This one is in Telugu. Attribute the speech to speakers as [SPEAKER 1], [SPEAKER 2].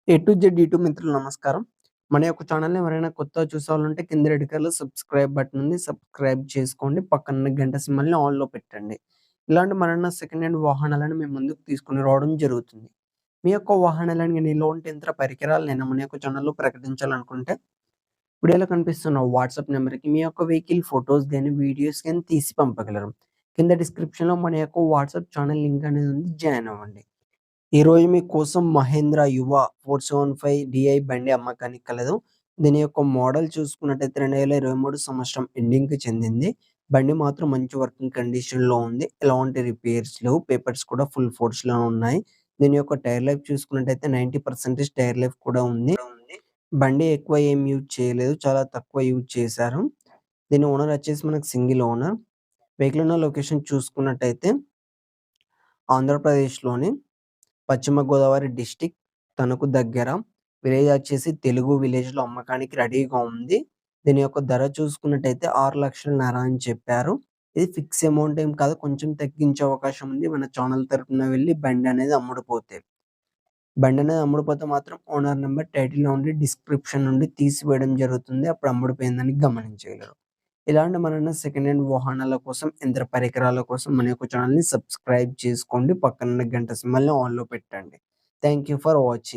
[SPEAKER 1] ఏ టు జెడ్ యూట్యూబ్ మిత్రులు నమస్కారం. మన యొక్క ఛానల్‌ని ఎవరైనా కొత్తగా చూసేవాళ్ళుంటే కింద రెడ్ కలర్‌లో సబ్స్క్రైబ్ బటన్ ఉంది. సబ్స్క్రైబ్ చేసుకోండి. పక్కనున్న గంట సింబల్‌ని ఆల్‌లో పెట్టండి. ఇలాంటి మరెన్నో సెకండ్ హ్యాండ్ వాహనాలను మేము ముందుకు తీసుకొని రావడం జరుగుతుంది. మీ యొక్క వాహనాలను గాని, ఎలాంటి యంత్ర పరికరాలనైనా మన యొక్క ఛానల్‌లో ప్రకటించాలనుకుంటే వీడియోలో కనిపిస్తున్న వాట్సాప్ నంబర్‌కి మీ యొక్క వెహికల్ ఫోటోస్ గాని, వీడియోస్ గాని తీసి పంపగలరు. కింద డిస్క్రిప్షన్‌లో మన యొక్క వాట్సాప్ ఛానల్ లింక్ అనేది ఉంది. జాయిన్ అవ్వండి. ఈరోజు మీకోసం మహేంద్ర యువ 475 డిఐ బండి అమ్మకానికి కలదు. దీని యొక్క మోడల్ చూసుకున్నట్టయితే 2023 సంవత్సరం ఎండింగ్‌కి చెందింది. బండి మాత్రం మంచి వర్కింగ్ కండిషన్‌లో ఉంది. ఎలాంటి రిపేర్స్ లేవు. పేపర్స్ కూడా ఫుల్ ఫోర్స్‌లో ఉన్నాయి. దీని యొక్క టైర్ లైఫ్ చూసుకున్నట్టయితే 90% టైర్ లైఫ్ కూడా ఉంది. బండి ఎక్కువ ఏం యూజ్ చేయలేదు. చాలా తక్కువ యూజ్ చేశారు. దీని ఓనర్ వచ్చేసి మనకు సింగిల్ ఓనర్. వెహికల్ ఉన్న లొకేషన్ చూసుకున్నట్టయితే ఆంధ్రప్రదేశ్‌లోని పశ్చిమ గోదావరి డిస్ట్రిక్ట్ తణుకు దగ్గర విలేజ్ వచ్చేసి తెలుగు విలేజ్‌లో అమ్మకానికి రెడీగా ఉంది. దీని యొక్క ధర చూసుకున్నట్టయితే 6,00,000 అని చెప్పారు. ఇది ఫిక్స్ అమౌంట్ ఏం కాదు. కొంచెం తగ్గించే అవకాశం ఉంది. మన ఛానల్ తరపున వెళ్లి బండనేది అమ్ముడుపోతే. బండనేది అమ్ముడుపోతే మాత్రం ఓనర్ నంబర్ టైటిల్‌లో ఉండి డిస్క్రిప్షన్ నుండి తీసివేయడం జరుగుతుంది. అప్పుడు అమ్ముడుపోయిందని గమనించగలరు. ఇలాంటి మరెన్నో సెకండ్ హ్యాండ్ వాహనాల కోసం, యంత్ర పరికరాల కోసం మన యొక్క ఛానల్‌ని సబ్స్క్రైబ్ చేసుకోండి. పక్కనున్న గంట సింబల్‌ని ఆన్‌లో పెట్టండి. Thank you for watching.